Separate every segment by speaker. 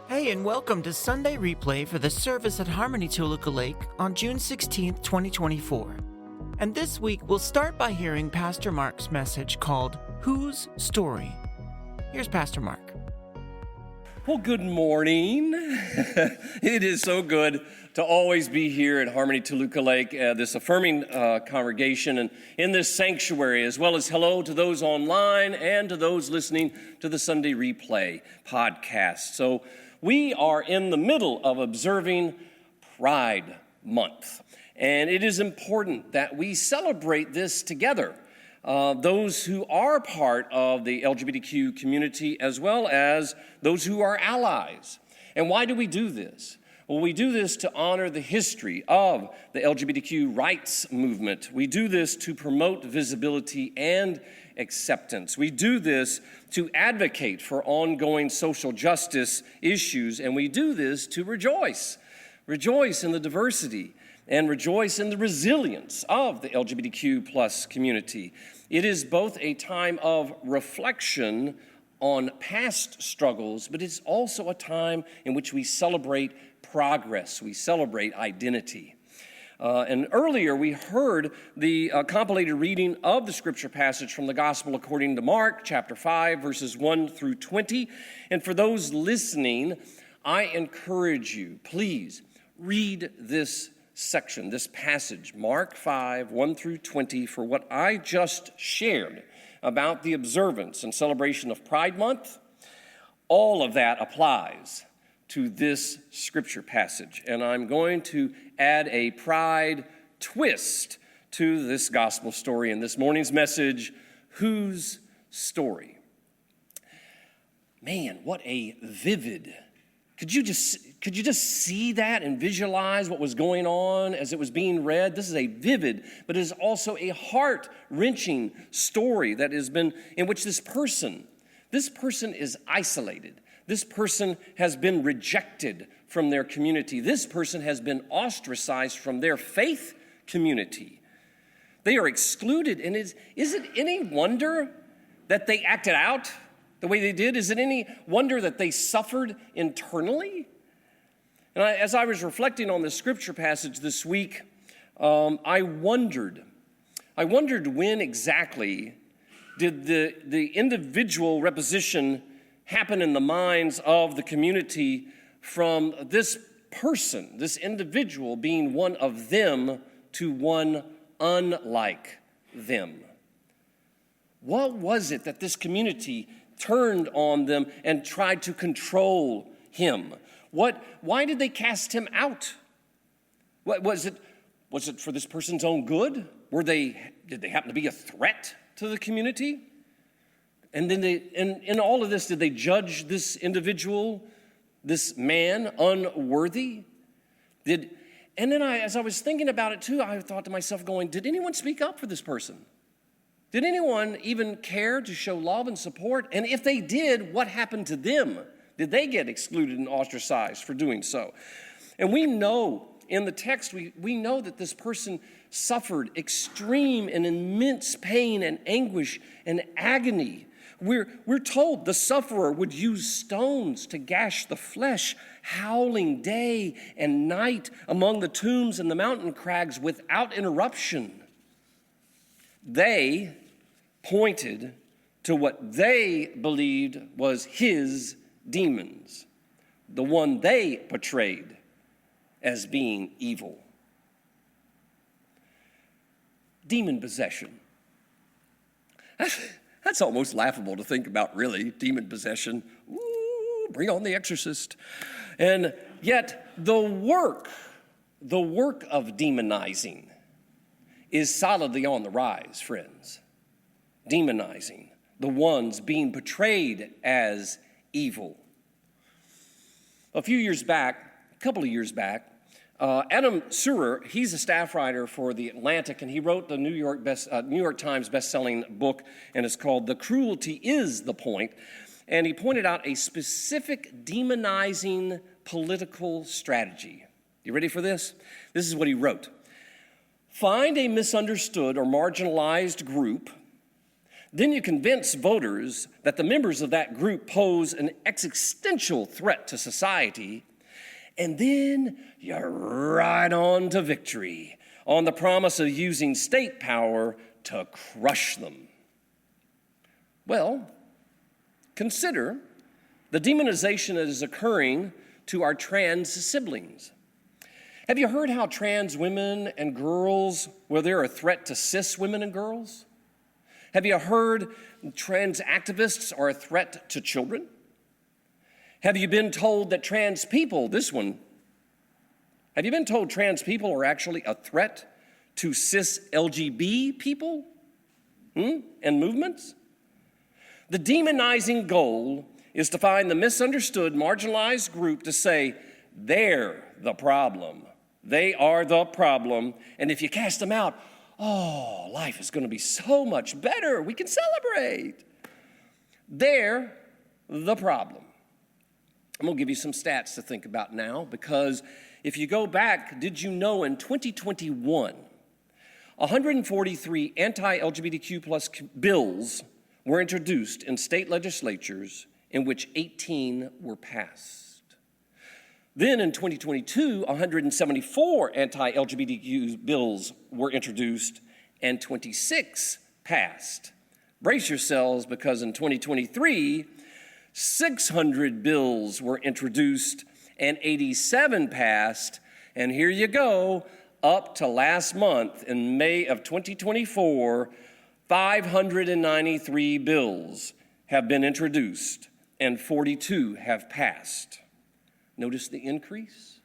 Speaker 1: Hey, and welcome to Sunday Replay for the service at Harmony-Toluca Lake on June 16, 2024. And this week, we'll start by hearing Pastor Mark's message called, Whose Story? Here's Pastor Mark.
Speaker 2: Well, good morning. It is so good to always be here at Harmony-Toluca Lake, this affirming congregation and in this sanctuary, as well as hello to those online and to those listening to the Sunday Replay podcast. So we are in the middle of observing Pride Month, and it is important that we celebrate this together. Those who are part of the LGBTQ community, as well as those who are allies. And why do we do this? Well, we do this to honor the history of the LGBTQ rights movement. We do this to promote visibility and acceptance. We do this to advocate for ongoing social justice issues, and we do this to rejoice in the diversity and rejoice in the resilience of the LGBTQ plus community. It is both a time of reflection on past struggles, but it's also a time in which we celebrate progress, we celebrate identity. And earlier we heard the compilated reading of the scripture passage from the Gospel according to Mark, chapter 5, verses 1 through 20. And for those listening, I encourage you, please read this section, this passage, Mark 5, 1 through 20, for what I just shared about the observance and celebration of Pride Month. All of that applies to this scripture passage, and I'm going to add a pride twist to this gospel story in this morning's message, Whose Story? Man, what a vivid. Could you just see that and visualize what was going on as it was being read? This is a vivid, but it is also a heart-wrenching story that has been, in which this person is isolated. This person has been rejected from their community. This person has been ostracized from their faith community. They are excluded, and is it any wonder that they acted out the way they did? Is it any wonder that they suffered internally? And as I was reflecting on the scripture passage this week, I wondered when exactly did the individual reposition happen in the minds of the community from this person, this individual being one of them to one unlike them. What was it that this community turned on them and tried to control him? Why did they cast him out? What was it for this person's own good? Did they happen to be a threat to the community? And then in all of this, did they judge this individual, this man, unworthy? And then as I was thinking about it too, I thought to myself going, did anyone speak up for this person? Did anyone even care to show love and support? And if they did, what happened to them? Did they get excluded and ostracized for doing so? And we know in the text, we know that this person suffered extreme and immense pain and anguish and agony. We're told the sufferer would use stones to gash the flesh, howling day and night among the tombs and the mountain crags without interruption. They pointed to what they believed was his demons, the one they portrayed as being evil. Demon possession. That's almost laughable to think about, really, demon possession. Ooh, bring on the exorcist. And yet the work of demonizing is solidly on the rise, friends. Demonizing the ones being portrayed as evil. A couple of years back, Adam Surer, he's a staff writer for The Atlantic, and he wrote the New York Times best-selling book, and it's called The Cruelty is the Point. And he pointed out a specific demonizing political strategy. You ready for this? This is what he wrote. Find a misunderstood or marginalized group Then you convince voters that the members of that group pose an existential threat to society, and then you're right on to victory on the promise of using state power to crush them. Well, consider the demonization that is occurring to our trans siblings. Have you heard how trans women and girls, well, they're a threat to cis women and girls? Have you heard trans activists are a threat to children? Have you been told that trans people, have you been told trans people are actually a threat to cis LGBT people and movements? The demonizing goal is to find the misunderstood, marginalized group to say, they're the problem. They are the problem. And if you cast them out, oh, life is going to be so much better. We can celebrate. They're the problem. I'm going to give you some stats to think about now, because if you go back, did you know in 2021, 143 anti-LGBTQ plus bills were introduced in state legislatures, in which 18 were passed. Then in 2022, 174 anti-LGBTQ bills were introduced and 26 passed. Brace yourselves, because in 2023, 600 bills were introduced and 87 passed. And here you go, up to last month in May of 2024, 593 bills have been introduced and 42 have passed. Notice the increase?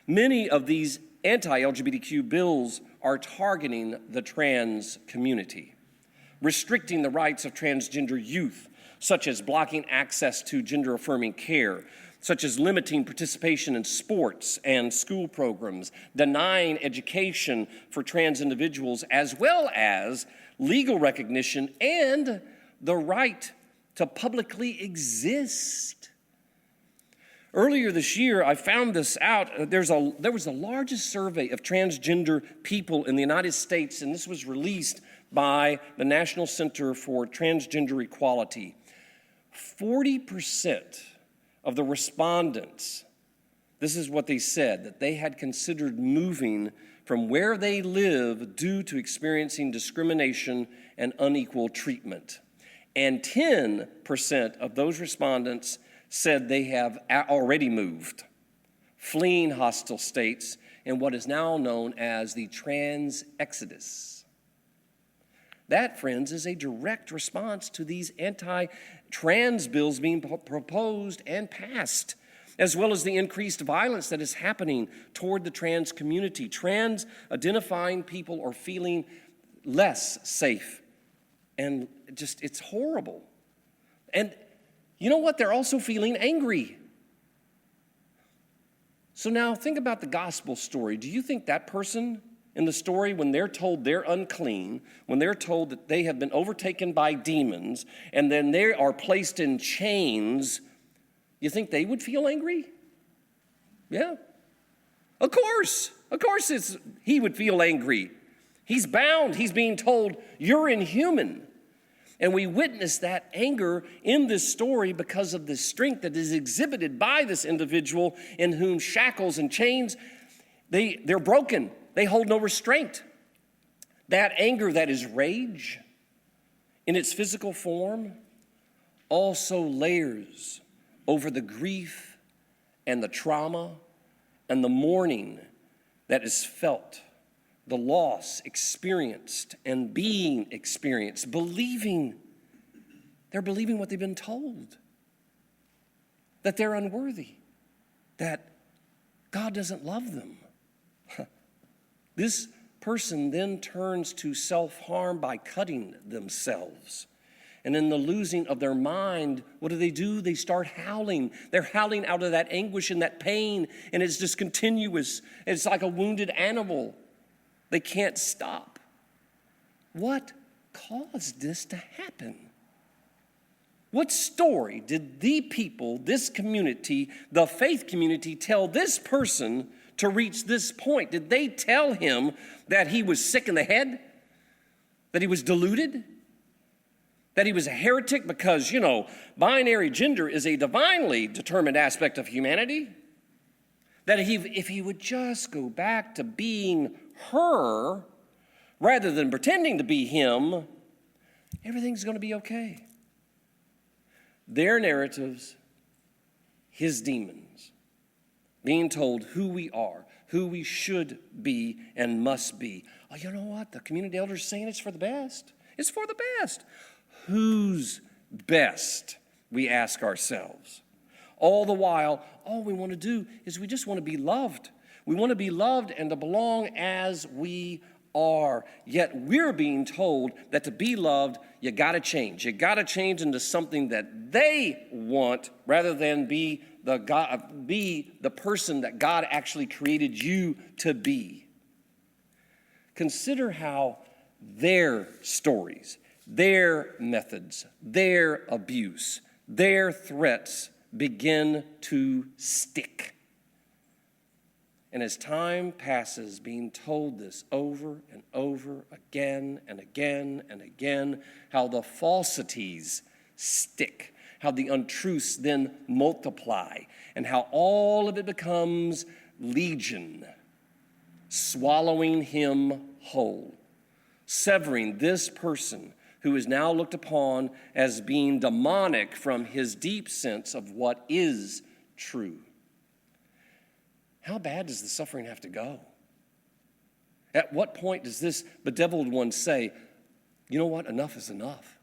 Speaker 2: Many of these anti-LGBTQ bills are targeting the trans community, restricting the rights of transgender youth, such as blocking access to gender-affirming care, such as limiting participation in sports and school programs, denying education for trans individuals, as well as legal recognition and the right to publicly exist. Earlier this year, I found this out. There was the largest survey of transgender people in the United States, and this was released by the National Center for Transgender Equality. 40% of the respondents, this is what they said, that they had considered moving from where they live due to experiencing discrimination and unequal treatment. And 10% of those respondents said they have already moved, fleeing hostile states in what is now known as the trans exodus. That, friends, is a direct response to these anti-trans bills being proposed and passed, as well as the increased violence that is happening toward the trans community. Trans identifying people are feeling less safe, and just, it's horrible. And you know what? They're also feeling angry. So now think about the gospel story. Do you think that person in the story, when they're told they're unclean, when they're told that they have been overtaken by demons, and then they are placed in chains, you think they would feel angry? Yeah. Of course he would feel angry. He's bound. He's being told, you're inhuman. And we witness that anger in this story because of the strength that is exhibited by this individual in whom shackles and chains, they're broken. They hold no restraint. That anger that is rage in its physical form also layers over the grief and the trauma and the mourning that is felt, the loss experienced and being experienced, they're believing what they've been told, that they're unworthy, that God doesn't love them. This person then turns to self-harm by cutting themselves. And in the losing of their mind, what do? They start howling. They're howling out of that anguish and that pain, and it's just continuous. It's like a wounded animal. They can't stop. What caused this to happen? What story did the people, this community, the faith community, tell this person to reach this point? Did they tell him that he was sick in the head? That he was deluded? That he was a heretic because, binary gender is a divinely determined aspect of humanity. That if he would just go back to being her rather than pretending to be him, everything's going to be okay. Their narratives, his demons, being told who we are, who we should be and must be. Oh, you know what? The community elders are saying it's for the best. It's for the best. Whose best, we ask ourselves. All the while, all we want to do is we just want to be loved. We want to be loved and to belong as we are. Yet we're being told that to be loved, you got to change. You got to change into something that they want rather than be the person that God actually created you to be. Consider how their stories, their methods, their abuse, their threats begin to stick. And as time passes, being told this over and over again and again and again, how the falsities stick, how the untruths then multiply, and how all of it becomes legion, swallowing him whole, severing this person who is now looked upon as being demonic from his deep sense of what is true. How bad does the suffering have to go? At what point does this bedeviled one say, you know what, enough is enough?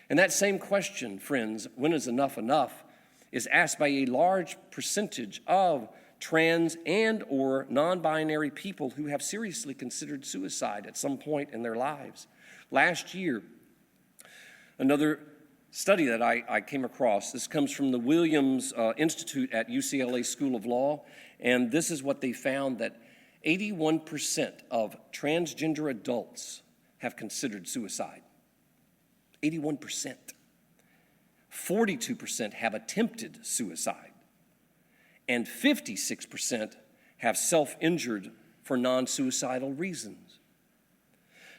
Speaker 2: And that same question, friends, when is enough enough, is asked by a large percentage of trans and or non-binary people who have seriously considered suicide at some point in their lives. Last year, another study that I came across, this comes from the Williams Institute at UCLA School of Law, and this is what they found, that 81% of transgender adults have considered suicide. 81%. 42% have attempted suicide, and 56% have self-injured for non-suicidal reasons.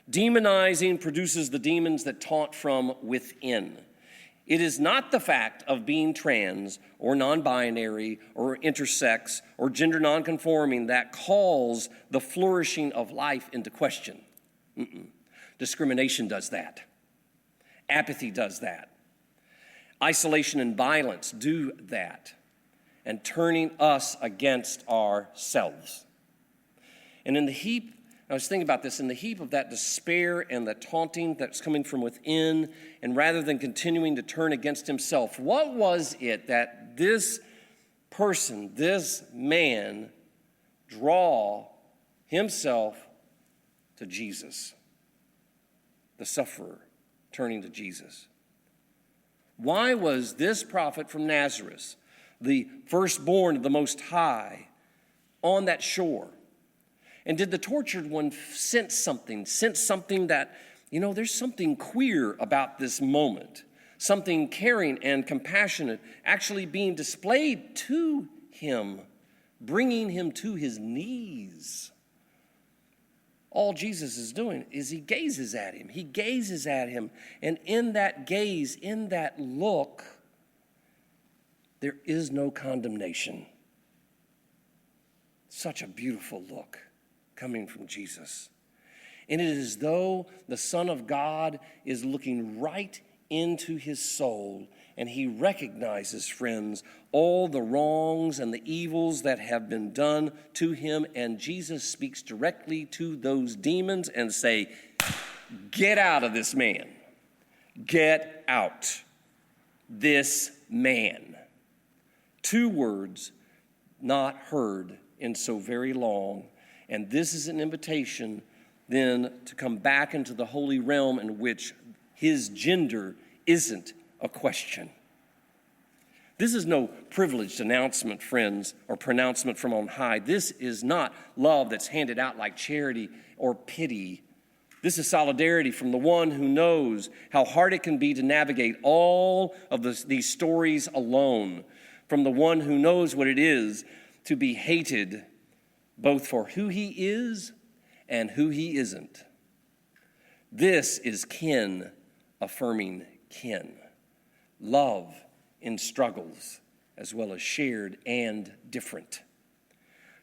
Speaker 2: Demonizing produces the demons that taunt from within. It is not the fact of being trans or non-binary or intersex or gender non-conforming that calls the flourishing of life into question. Discrimination does that. Apathy does that. Isolation and violence do that. And turning us against ourselves. And in the heap, I was thinking about this, in the heap of that despair and the taunting that's coming from within, and rather than continuing to turn against himself, what was it that this person, this man, draw himself to Jesus? The sufferer turning to Jesus. Why was this prophet from Nazareth, the firstborn of the Most High, on that shore? And did the tortured one sense something that, there's something queer about this moment, something caring and compassionate actually being displayed to him, bringing him to his knees? All Jesus is doing is he gazes at him. He gazes at him. And in that gaze, in that look, there is no condemnation. Such a beautiful look coming from Jesus. And it is as though the Son of God is looking right into his soul, and he recognizes, friends, all the wrongs and the evils that have been done to him, and Jesus speaks directly to those demons and say, get out of this man. Get out. This man. 2 words not heard in so very long. And this is an invitation then to come back into the holy realm in which his gender isn't a question. This is no privileged announcement, friends, or pronouncement from on high. This is not love that's handed out like charity or pity. This is solidarity from the one who knows how hard it can be to navigate all of these stories alone, from the one who knows what it is to be hated both for who he is and who he isn't. This is kin affirming kin, love in struggles, as well as shared and different.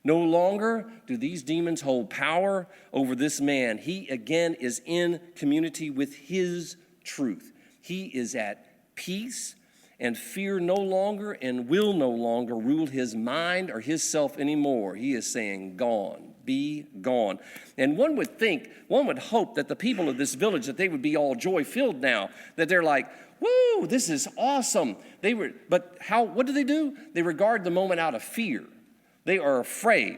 Speaker 2: No longer do these demons hold power over this man. He again is in community with his truth. He is at peace, and fear no longer and will no longer rule his mind or his self anymore. He is saying, gone, be gone. And one would hope that the people of this village, that they would be all joy-filled now, that they're like, woo, this is awesome. What do? They regard the moment out of fear. They are afraid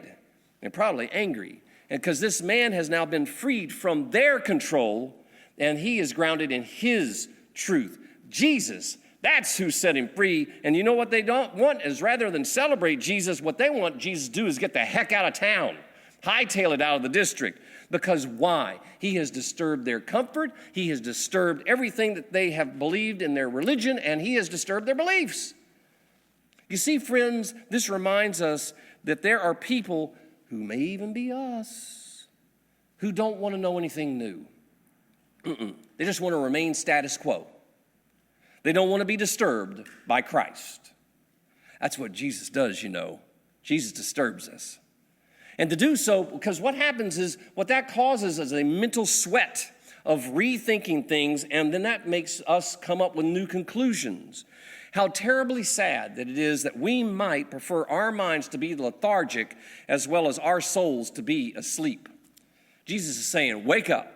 Speaker 2: and probably angry. And because this man has now been freed from their control, and he is grounded in his truth. Jesus, that's who set him free. And you know what they don't want is, rather than celebrate Jesus, what they want Jesus to do is get the heck out of town, hightail it out of the district. Because why? He has disturbed their comfort. He has disturbed everything that they have believed in their religion, and he has disturbed their beliefs. You see, friends, this reminds us that there are people who may even be us who don't want to know anything new. They just want to remain status quo. They don't want to be disturbed by Christ. That's what Jesus does, you know. Jesus disturbs us. And to do so, because what happens is, what that causes is a mental sweat of rethinking things, and then that makes us come up with new conclusions. How terribly sad that it is that we might prefer our minds to be lethargic as well as our souls to be asleep. Jesus is saying, wake up.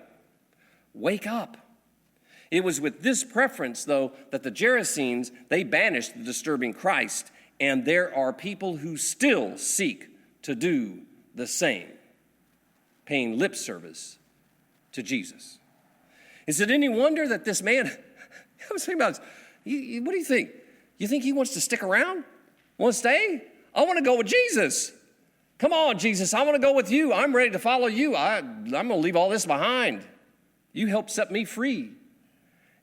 Speaker 2: Wake up. It was with this preference, though, that the Gerasenes, they banished the disturbing Christ, and there are people who still seek to do the same, paying lip service to Jesus. Is it any wonder that this man, I was thinking about this, what do you think? You think he wants to stick around? Want to stay? I want to go with Jesus. Come on, Jesus, I want to go with you. I'm ready to follow you. I'm going to leave all this behind. You helped set me free.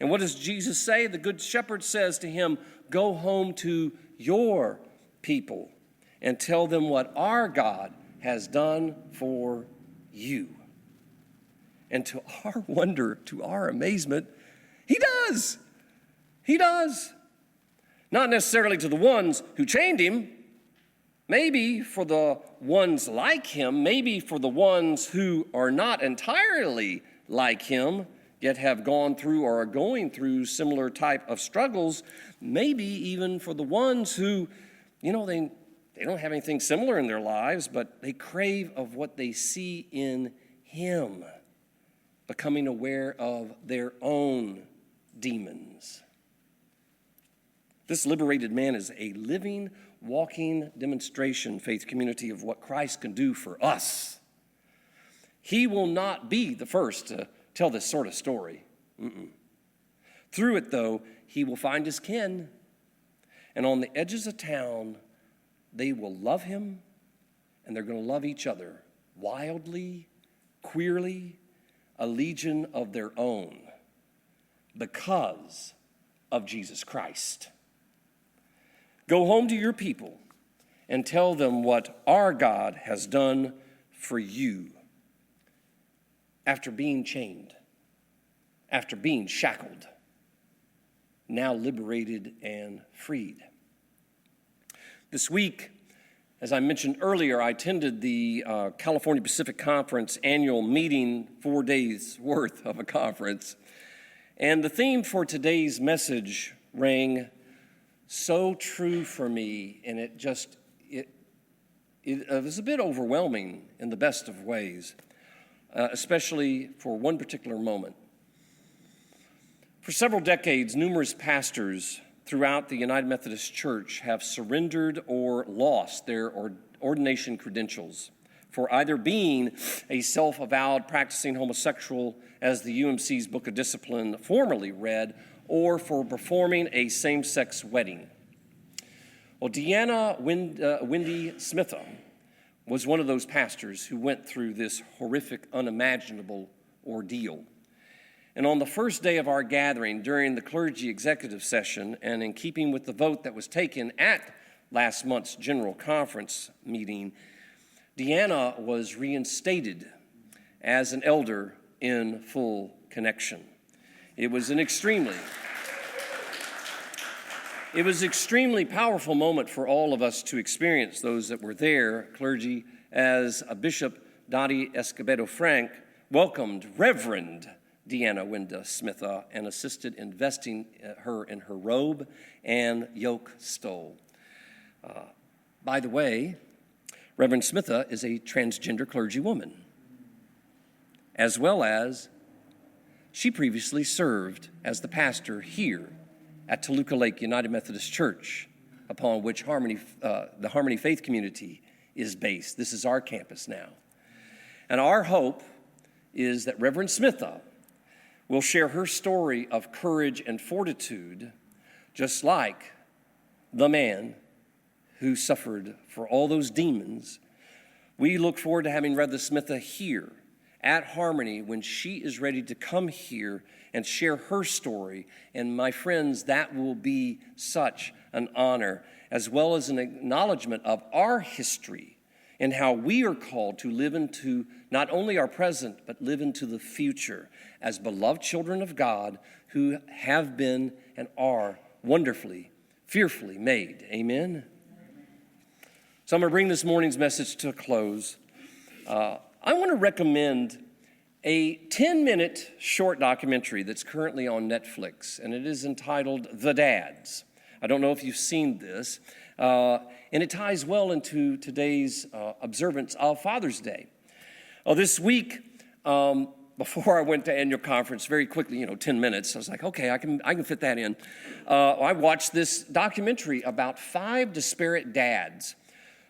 Speaker 2: And what does Jesus say? The Good Shepherd says to him, go home to your people and tell them what our God has done for you. And to our wonder, to our amazement, he does. He does. Not necessarily to the ones who chained him, maybe for the ones like him, maybe for the ones who are not entirely like him, yet have gone through or are going through similar type of struggles, maybe even for the ones who, they don't have anything similar in their lives, but they crave of what they see in him, becoming aware of their own demons. This liberated man is a living, walking demonstration, faith community, of what Christ can do for us. He will not be the first to tell this sort of story. Through it, though, he will find his kin. And on the edges of town, they will love him, and they're going to love each other wildly, queerly, a legion of their own, because of Jesus Christ. Go home to your people and tell them what our God has done for you. After being chained, after being shackled, now liberated and freed. This week, as I mentioned earlier, I attended the California Pacific Conference annual meeting, 4 days worth of a conference. And the theme for today's message rang so true for me, and it was a bit overwhelming in the best of ways, especially for one particular moment. For several decades, numerous pastors throughout the United Methodist Church have surrendered or lost their ordination credentials for either being a self-avowed practicing homosexual, as the UMC's Book of Discipline formerly read, or for performing a same-sex wedding. Well, Deanna Wendy Smitha was one of those pastors who went through this horrific, unimaginable ordeal. And on the first day of our gathering during the clergy executive session, and in keeping with the vote that was taken at last month's general conference meeting, Deanna was reinstated as an elder in full connection. It was an extremely powerful moment for all of us to experience, those that were there, clergy, as Bishop Dottie Escobedo Frank welcomed Reverend Deanna Wenda Smitha and assisted in vesting her in her robe and yoke stole. By the way, Reverend Smitha is a transgender clergywoman, as well as she previously served as the pastor here at Toluca Lake United Methodist Church, upon which the Harmony Faith Community is based. This is our campus now. And our hope is that Reverend Smitha will share her story of courage and fortitude, just like the man who suffered for all those demons. We look forward to having Reverend Smitha here at Harmony when she is ready to come here and share her story. And my friends, that will be such an honor, as well as an acknowledgement of our history and how we are called to live into not only our present, but live into the future as beloved children of God who have been and are wonderfully, fearfully made. Amen? So I'm going to bring this morning's message to a close. I want to recommend a 10-minute short documentary that's currently on Netflix, and it is entitled The Dads. I don't know if you've seen this, and it ties well into today's observance of Father's Day. This week, before I went to annual conference, very quickly, 10 minutes, I was like, okay, I can fit that in. I watched this documentary about 5 disparate dads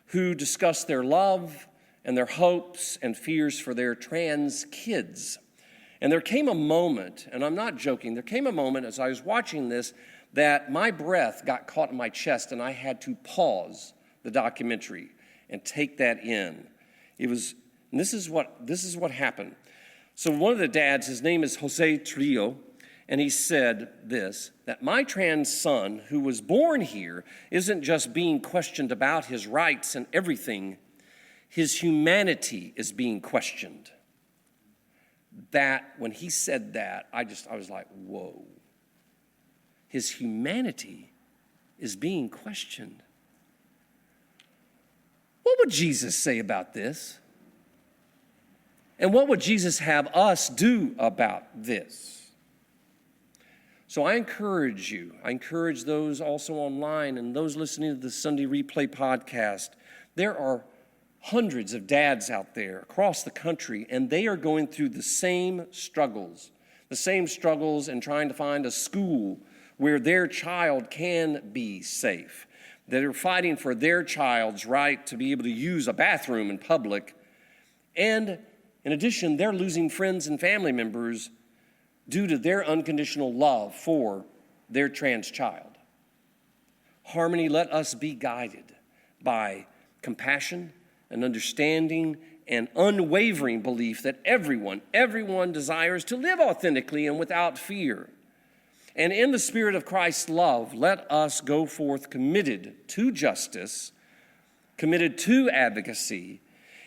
Speaker 2: who discuss their love and their hopes and fears for their trans kids. And there came a moment, and I'm not joking, there came a moment as I was watching this that my breath got caught in my chest and I had to pause the documentary and take that in. This is what happened. So one of the dads, his name is Jose Trillo, and he said this, that my trans son who was born here isn't just being questioned about his rights and everything, his humanity is being questioned. That, when he said that, I was like, whoa. His humanity is being questioned. What would Jesus say about this? And what would Jesus have us do about this? So I encourage those also online and those listening to the Sunday Replay podcast. There are hundreds of dads out there across the country, and they are going through the same struggles in trying to find a school where their child can be safe. They're fighting for their child's right to be able to use a bathroom in public. And in addition, they're losing friends and family members due to their unconditional love for their trans child. Harmony, let us be guided by compassion and understanding and unwavering belief that everyone desires to live authentically and without fear. And in the spirit of Christ's love, let us go forth committed to justice, committed to advocacy,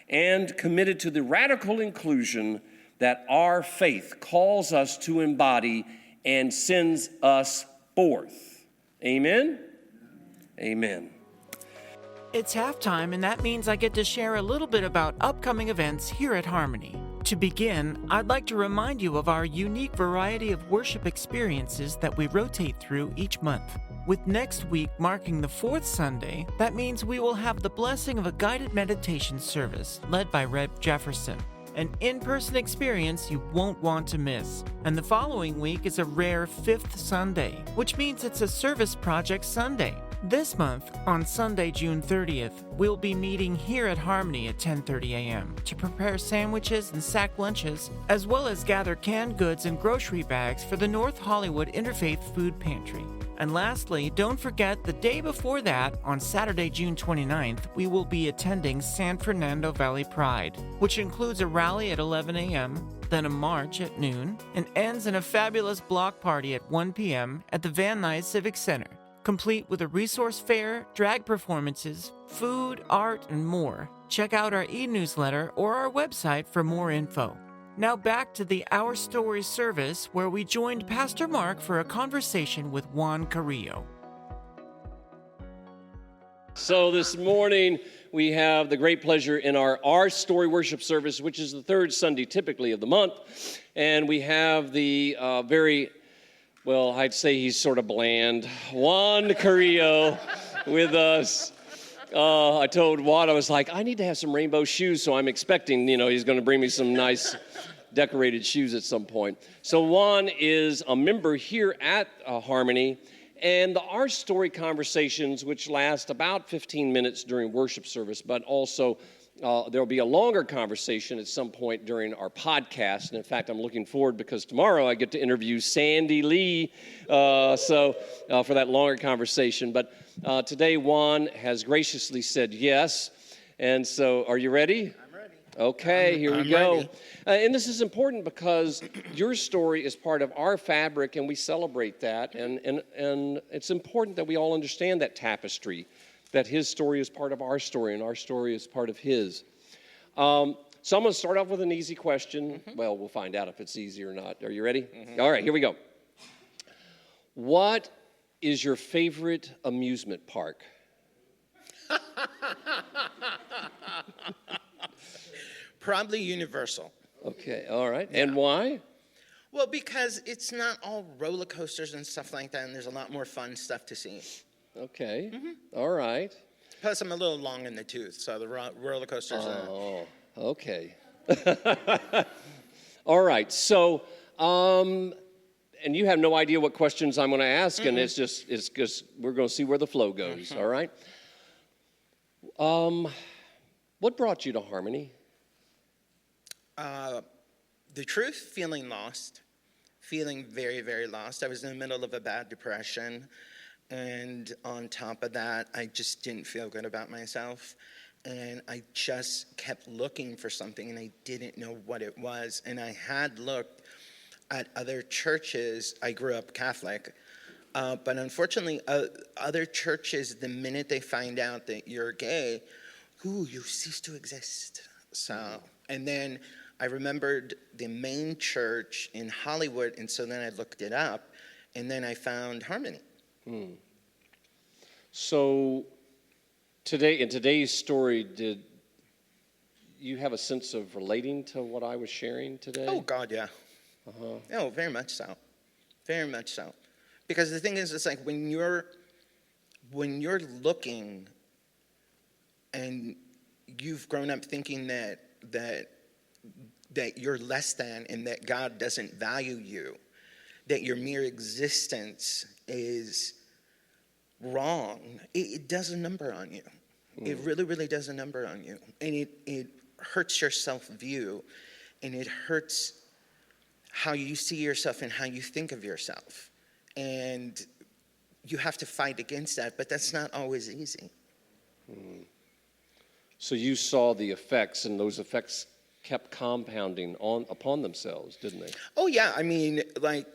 Speaker 2: and committed to the radical inclusion that our faith calls us to embody and sends us forth. Amen? Amen.
Speaker 1: It's halftime, and that means I get to share a little bit about upcoming events here at Harmony. To begin, I'd like to remind you of our unique variety of worship experiences that we rotate through each month. With next week marking the 4th Sunday, that means we will have the blessing of a guided meditation service led by Reb Jefferson, an in-person experience you won't want to miss. And the following week is a rare 5th Sunday, which means it's a Service Project Sunday. This month, on Sunday, June 30th, we'll be meeting here at Harmony at 10:30 a.m. to prepare sandwiches and sack lunches, as well as gather canned goods and grocery bags for the North Hollywood Interfaith Food Pantry. And lastly, don't forget the day before that, on Saturday, June 29th, we will be attending San Fernando Valley Pride, which includes a rally at 11 a.m., then a march at noon, and ends in a fabulous block party at 1 p.m. at the Van Nuys Civic Center, complete with a resource fair, drag performances, food, art, and more. Check out our e-newsletter or our website for more info. Now back to the Our Story service where we joined Pastor Mark for a conversation with Juan Carrillo.
Speaker 2: So this morning we have the great pleasure in our Story worship service, which is the third Sunday typically of the month. And we have the I'd say he's sort of bland, Juan Carrillo with us. I told Juan, I was like, I need to have some rainbow shoes, so I'm expecting, he's going to bring me some nice decorated shoes at some point. So Juan is a member here at Harmony, and the Our Story conversations, which last about 15 minutes during worship service, but also there'll be a longer conversation at some point during our podcast. And in fact, I'm looking forward because tomorrow I get to interview Sandy Lee for that longer conversation. But today, Juan has graciously said yes. And so, are you ready?
Speaker 3: I'm ready.
Speaker 2: Okay, here we go.
Speaker 3: Ready.
Speaker 2: And this is important because your story is part of our fabric, and we celebrate that. And it's important that we all understand that tapestry, that his story is part of our story, and our story is part of his. So I'm going to start off with an easy question. Mm-hmm. Well, we'll find out if it's easy or not. Are you ready? Mm-hmm. All right, here we go. What is your favorite amusement park?
Speaker 3: Probably Universal.
Speaker 2: Okay, all right.
Speaker 3: Yeah.
Speaker 2: And why?
Speaker 3: Well, because it's not all roller coasters and stuff like that, and there's a lot more fun stuff to see.
Speaker 2: Okay, all right.
Speaker 3: Plus, I'm a little long in the tooth, so the roller coasters
Speaker 2: Oh, okay. All right, so, and you have no idea what questions I'm going to ask, and it's just we're going to see where the flow goes, all right? What brought you to Harmony?
Speaker 3: The truth, feeling lost, feeling very, very lost. I was in the middle of a bad depression, and on top of that, I just didn't feel good about myself, and I just kept looking for something, and I didn't know what it was, and I had looked at other churches. I grew up Catholic, but unfortunately, other churches, the minute they find out that you're gay, you cease to exist. So, and then I remembered the main church in Hollywood, and so then I looked it up, and then I found Harmony.
Speaker 2: So, in today's story, did you have a sense of relating to what I was sharing today?
Speaker 3: Oh, God, yeah. Oh, very much so. Very much so. Because the thing is, it's like when you're looking and you've grown up thinking that you're less than and that God doesn't value you, that your mere existence is wrong, it does a number on you. It really, really does a number on you. And it hurts your self-view, and it hurts how you see yourself and how you think of yourself. And you have to fight against that, but that's not always easy.
Speaker 2: So you saw the effects, and those effects kept compounding upon themselves, didn't they?
Speaker 3: Oh, yeah. I mean, like,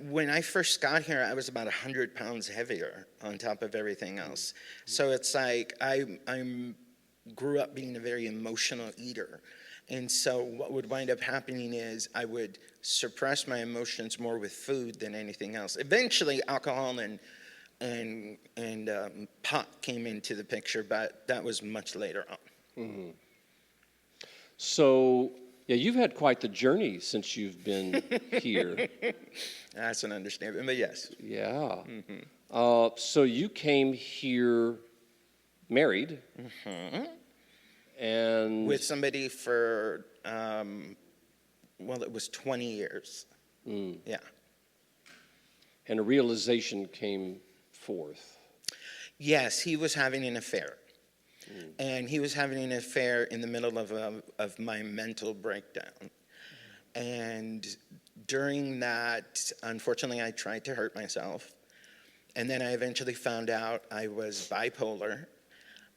Speaker 3: when I first got here, I was about 100 pounds heavier on top of everything else. So it's like I grew up being a very emotional eater. And so what would wind up happening is I would suppress my emotions more with food than anything else. Eventually, alcohol and pot came into the picture, but that was much later on.
Speaker 2: So, yeah, you've had quite the journey since you've been here.
Speaker 3: That's an understatement, but yes.
Speaker 2: Yeah. So you came here married. And
Speaker 3: with somebody for, it was 20 years. Yeah.
Speaker 2: And a realization came forth.
Speaker 3: Yes, he was having an affair. And he was having an affair in the middle of my mental breakdown. And during that, unfortunately, I tried to hurt myself. And then I eventually found out I was bipolar.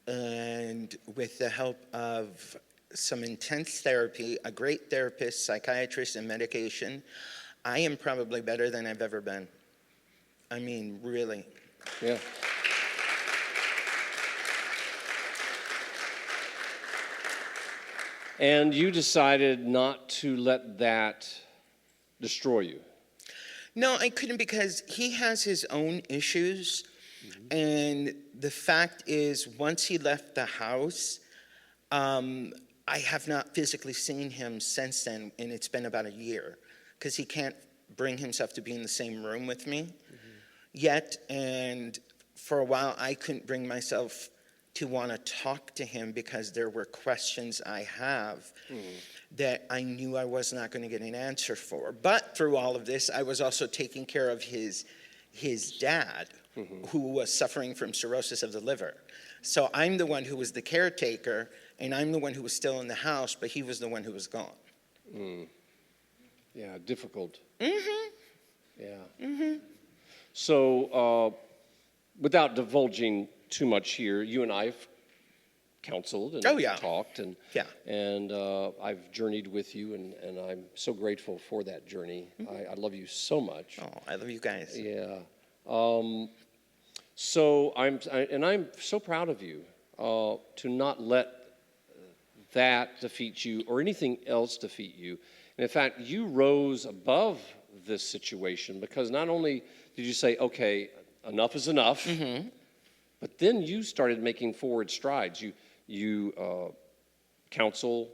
Speaker 3: And with the help of some intense therapy, a great therapist, psychiatrist, and medication, I am probably better than I've ever been. I mean, really.
Speaker 2: Yeah. And you decided not to let that destroy you.
Speaker 3: No, I couldn't because he has his own issues. And the fact is, once he left the house, I have not physically seen him since then, and it's been about a year because he can't bring himself to be in the same room with me yet. And for a while, I couldn't bring myself to want to talk to him because there were questions I have that I knew I was not going to get an answer for. But through all of this, I was also taking care of his dad, who was suffering from cirrhosis of the liver. So I'm the one who was the caretaker, and I'm the one who was still in the house, but he was the one who was gone.
Speaker 2: Yeah, difficult. Yeah. So, without divulging too much here, you and I have counseled and talked, and I've journeyed with you, and I'm so grateful for that journey. I love you so much.
Speaker 3: Oh, I love you guys.
Speaker 2: Yeah. So I'm so proud of you to not let that defeat you or anything else defeat you. And in fact, you rose above this situation because not only did you say, okay, enough is enough, but then you started making forward strides. You counsel,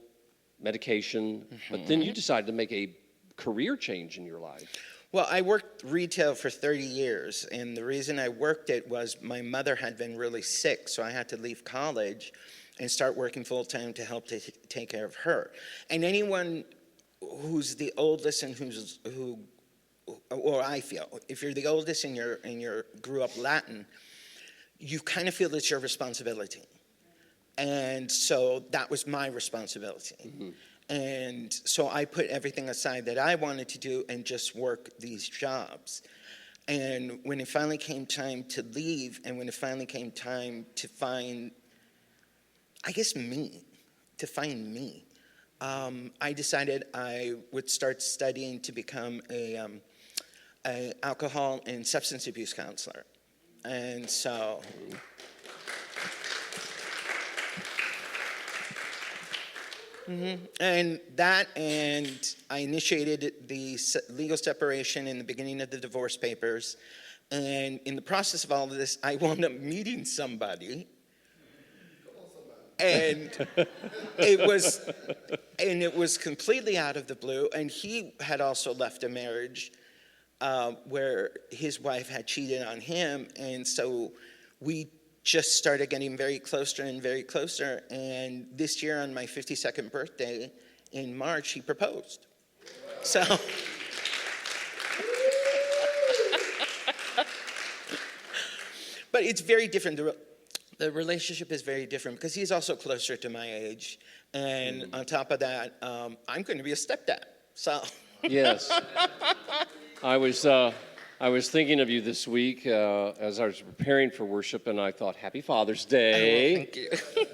Speaker 2: medication, but then you decided to make a career change in your life.
Speaker 3: Well, I worked retail for 30 years, and the reason I worked it was my mother had been really sick, so I had to leave college and start working full-time to help to take care of her. And anyone who's the oldest and or I feel, if you're the oldest and you're grew up Latin, you kind of feel it's your responsibility. And so that was my responsibility. And so I put everything aside that I wanted to do and just work these jobs. And when it finally came time to leave, and when it finally came time to find, I guess, me, I decided I would start studying to become a alcohol and substance abuse counselor. And so... And I initiated the legal separation in the beginning of the divorce papers. And in the process of all of this, I wound up meeting somebody. And it was completely out of the blue. And he had also left a marriage where his wife had cheated on him. And so we just started getting very closer and very closer. And this year on my 52nd birthday in March, he proposed. So, but it's very different. The relationship is very different because he's also closer to my age. And on top of that, I'm going to be a stepdad. So.
Speaker 2: Yes. I was thinking of you this week as I was preparing for worship, and I thought, Happy Father's Day.
Speaker 3: Oh, thank you.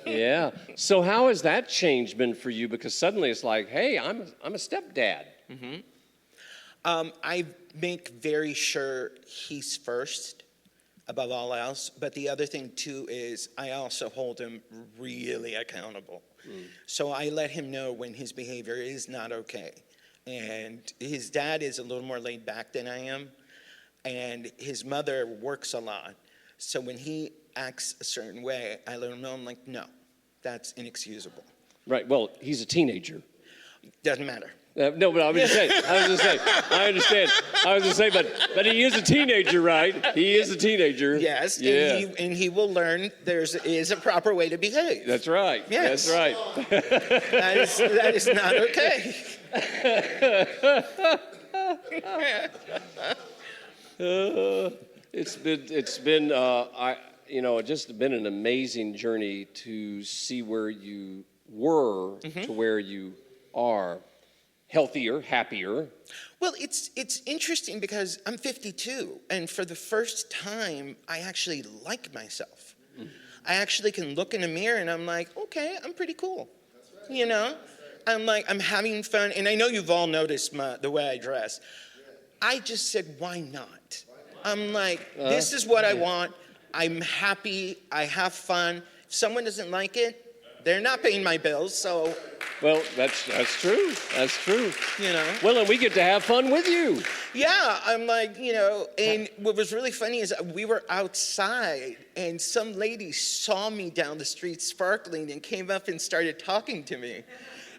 Speaker 2: Yeah. So how has that change been for you? Because suddenly it's like, hey, I'm a stepdad.
Speaker 3: I make very sure he's first above all else. But the other thing, too, is I also hold him really accountable. So I let him know when his behavior is not okay. And his dad is a little more laid back than I am. And his mother works a lot. So when he acts a certain way, I let him know, I'm like, no, that's inexcusable.
Speaker 2: Right. Well, he's a teenager.
Speaker 3: Doesn't matter.
Speaker 2: No, but I was just saying, I understand. I was just saying, but he is a teenager, right? He is a teenager.
Speaker 3: Yes,
Speaker 2: yeah.
Speaker 3: and he will learn there is a proper way to behave.
Speaker 2: That's right. That's
Speaker 3: Yes.
Speaker 2: right.
Speaker 3: That is not okay.
Speaker 2: It's just been an amazing journey to see where you were to where you are, healthier, happier.
Speaker 3: Well, it's interesting because I'm 52, and for the first time, I actually like myself. I actually can look in a mirror, and I'm like, okay, I'm pretty cool. That's right. You know, I'm like, I'm having fun, and I know you've all noticed the way I dress. I just said, why not? I'm like, this is what I want. I'm happy. I have fun. If someone doesn't like it, they're not paying my bills, so
Speaker 2: Well, that's true. That's true.
Speaker 3: You know?
Speaker 2: Well, and we get to have fun with you.
Speaker 3: Yeah, I'm like, and what was really funny is we were outside and some lady saw me down the street sparkling and came up and started talking to me.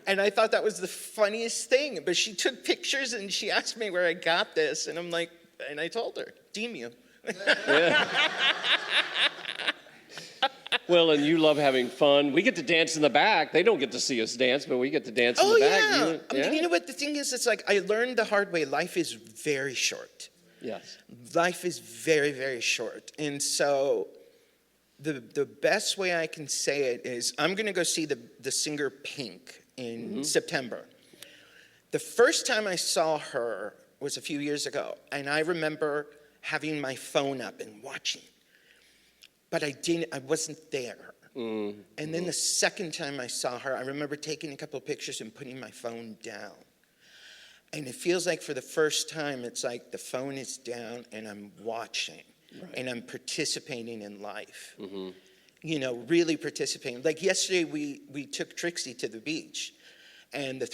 Speaker 3: And I thought that was the funniest thing. But she took pictures and she asked me where I got this. And I'm like, and I told her, Demu.
Speaker 2: Yeah. Well, and you love having fun. We get to dance in the back. They don't get to see us dance, but we get to dance in the back.
Speaker 3: Yeah. You know what? The thing is, it's like I learned the hard way. Life is very short.
Speaker 2: Yes.
Speaker 3: Life is very, very short. And so the best way I can say it is I'm going to go see the singer Pink in September. The first time I saw her was a few years ago. And I remember having my phone up and watching. But I wasn't there. And then the second time I saw her, I remember taking a couple of pictures and putting my phone down. And it feels like for the first time, it's like the phone is down and I'm watching. Right. And I'm participating in life. Really participating. Like yesterday, we took Trixie to the beach. And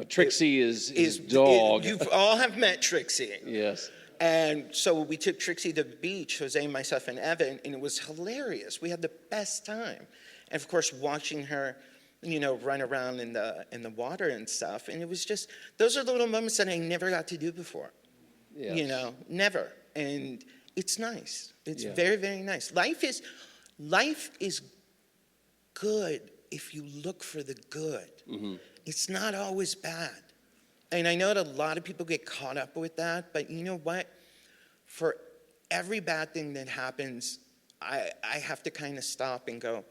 Speaker 2: Trixie is dog.
Speaker 3: You all have met Trixie.
Speaker 2: Yes.
Speaker 3: And so we took Trixie to the beach, Jose, myself, and Evan, and it was hilarious. We had the best time. And of course, watching her, run around in the water and stuff. And it was just, those are the little moments that I never got to do before. Yes. Never. And it's nice. It's very, very nice. Life is good if you look for the good. It's not always bad. And I know that a lot of people get caught up with that, but you know what? For every bad thing that happens, I have to kind of stop and go,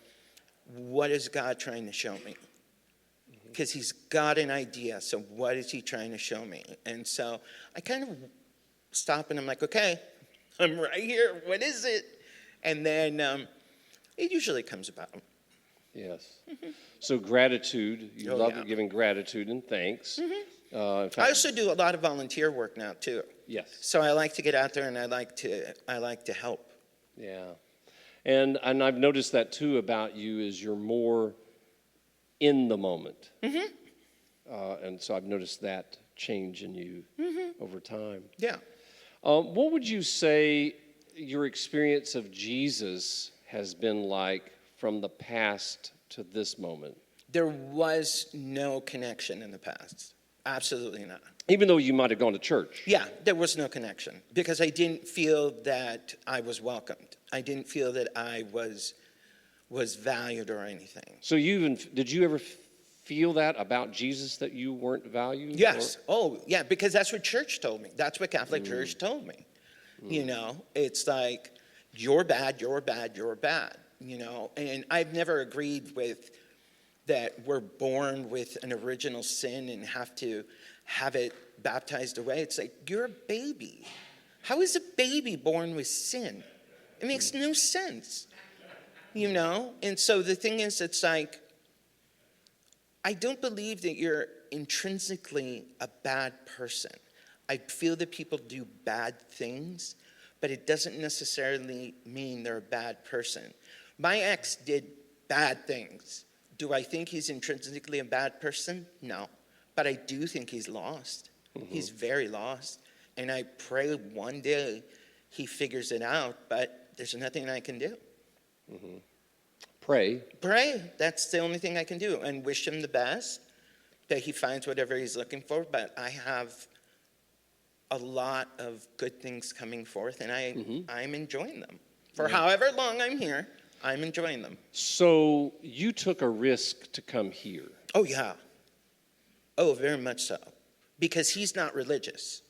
Speaker 3: what is God trying to show me? Because he's got an idea, so what is he trying to show me? And so I kind of stop and I'm like, okay, I'm right here. What is it? And then it usually comes about.
Speaker 2: Yes. So gratitude, you love giving gratitude and thanks. In fact,
Speaker 3: I also do a lot of volunteer work now too.
Speaker 2: Yes.
Speaker 3: So I like to get out there and I like to help.
Speaker 2: Yeah. And I've noticed that too about you is you're more in the moment. And so I've noticed that change in you over time.
Speaker 3: Yeah.
Speaker 2: What would you say your experience of Jesus has been like from the past to this moment?
Speaker 3: There was no connection in the past. Absolutely not.
Speaker 2: Even though you might have gone to church?
Speaker 3: Yeah, there was no connection because I didn't feel that I was welcomed. I didn't feel that I was valued or anything.
Speaker 2: So did you ever feel that about Jesus, that you weren't valued?
Speaker 3: Yes. Yeah, because that's what church told me. That's what Catholic Church told me. It's like, you're bad, you're bad, you're bad. And I've never agreed with that we're born with an original sin and have to have it baptized away. It's like, you're a baby. How is a baby born with sin? It makes no sense, And so the thing is, it's like, I don't believe that you're intrinsically a bad person. I feel that people do bad things, but it doesn't necessarily mean they're a bad person. My ex did bad things. Do I think he's intrinsically a bad person? No. But I do think he's lost. He's very lost. And I pray one day he figures it out, but there's nothing I can do.
Speaker 2: Pray.
Speaker 3: That's the only thing I can do. And wish him the best, that he finds whatever he's looking for. But I have a lot of good things coming forth, and I'm enjoying them. For however long I'm here, I'm enjoying them.
Speaker 2: So you took a risk to come here.
Speaker 3: Oh, yeah. Oh, very much so. Because he's not religious.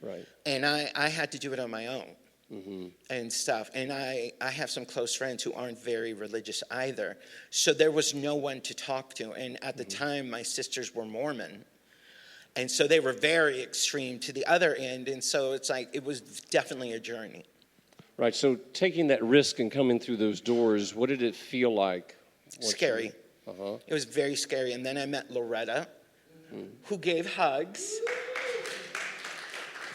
Speaker 2: Right.
Speaker 3: And I had to do it on my own and stuff. And I have some close friends who aren't very religious either. So there was no one to talk to. And at the time, my sisters were Mormon. And so they were very extreme to the other end. And so it's like, it was definitely a journey.
Speaker 2: Right, so taking that risk and coming through those doors, what did it feel like?
Speaker 3: Scary. It was very scary. And then I met Loretta, who gave hugs.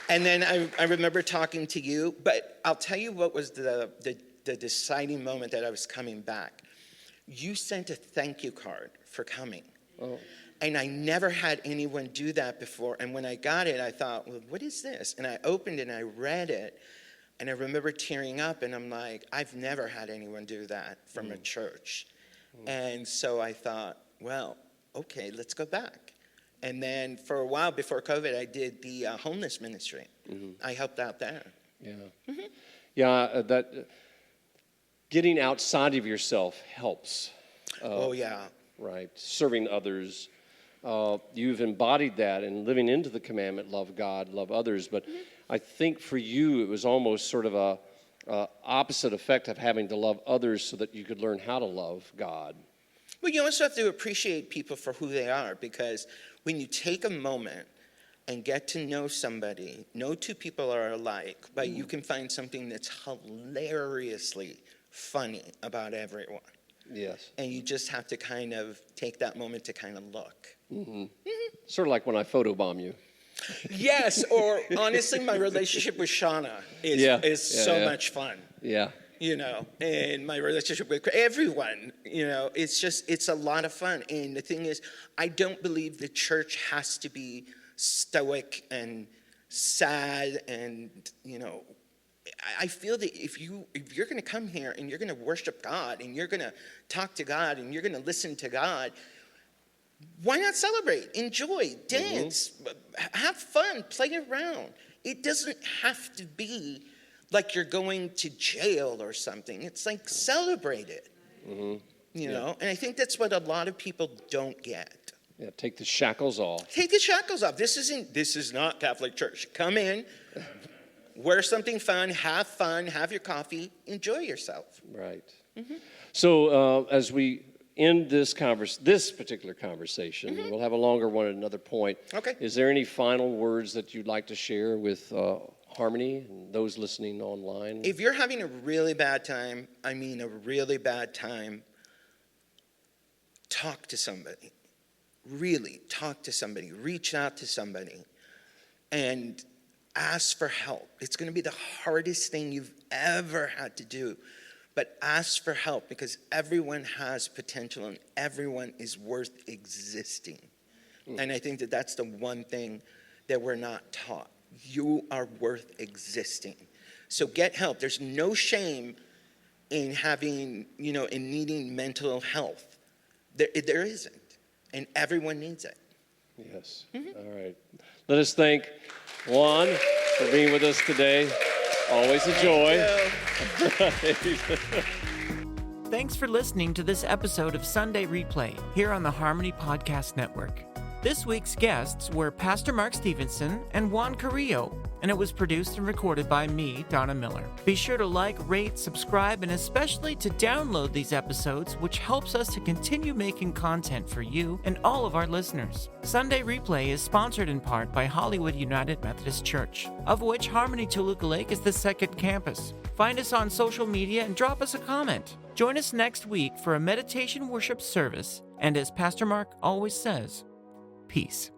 Speaker 3: And then I remember talking to you. But I'll tell you what was the deciding moment that I was coming back. You sent a thank you card for coming.
Speaker 2: Oh.
Speaker 3: And I never had anyone do that before. And when I got it, I thought, well, what is this? And I opened it and I read it. And I remember tearing up, and I'm like, I've never had anyone do that from a church. And so I thought, well, okay, let's go back. And then for a while before COVID, I did the homeless ministry. I helped out there.
Speaker 2: Yeah. Yeah, that getting outside of yourself helps.
Speaker 3: Oh, yeah.
Speaker 2: Right, serving others. You've embodied that and living into the commandment, love God, love others. But I think for you, it was almost sort of a opposite effect of having to love others so that you could learn how to love God.
Speaker 3: Well, you also have to appreciate people for who they are, because when you take a moment and get to know somebody, no two people are alike, but you can find something that's hilariously funny about everyone.
Speaker 2: Yes.
Speaker 3: And you just have to kind of take that moment to kind of look.
Speaker 2: Sort of like when I photobomb you.
Speaker 3: Yes, or honestly, my relationship with Shauna is so much fun.
Speaker 2: Yeah.
Speaker 3: You know, and my relationship with everyone, you know, it's a lot of fun. And the thing is, I don't believe the church has to be stoic and sad and, you know, I feel that if you're going to come here and you're going to worship God and you're going to talk to God and you're going to listen to God, why not celebrate, enjoy, dance, have fun, play around? It doesn't have to be like you're going to jail or something. It's like celebrate it, you know? And I think that's what a lot of people don't get.
Speaker 2: Yeah, take the shackles off.
Speaker 3: Take the shackles off. This is not Catholic Church. Come in, wear something fun, have your coffee, enjoy yourself.
Speaker 2: Right. So as we end this particular conversation, we'll have a longer one at another point.
Speaker 3: Okay.
Speaker 2: Is there any final words that you'd like to share with Harmony and those listening online?
Speaker 3: If you're having a really bad time, I mean a really bad time, talk to somebody. Really, talk to somebody. Reach out to somebody and ask for help. It's going to be the hardest thing you've ever had to do. But ask for help, because everyone has potential and everyone is worth existing. And I think that that's the one thing that we're not taught. You are worth existing. So get help. There's no shame in having, you know, in needing mental health. There isn't. And everyone needs it.
Speaker 2: Yes. All right. Let us thank Juan for being with us today. Always a joy.
Speaker 1: Thanks for listening to this episode of Sunday Replay here on the Harmony Podcast Network. This week's guests were Pastor Mark Stevenson and Juan Carrillo, and it was produced and recorded by me, Donna Miller. Be sure to like, rate, subscribe, and especially to download these episodes, which helps us to continue making content for you and all of our listeners. Sunday Replay is sponsored in part by Hollywood United Methodist Church, of which Harmony-Toluca Lake is the second campus. Find us on social media and drop us a comment. Join us next week for a meditation worship service, and as Pastor Mark always says, peace.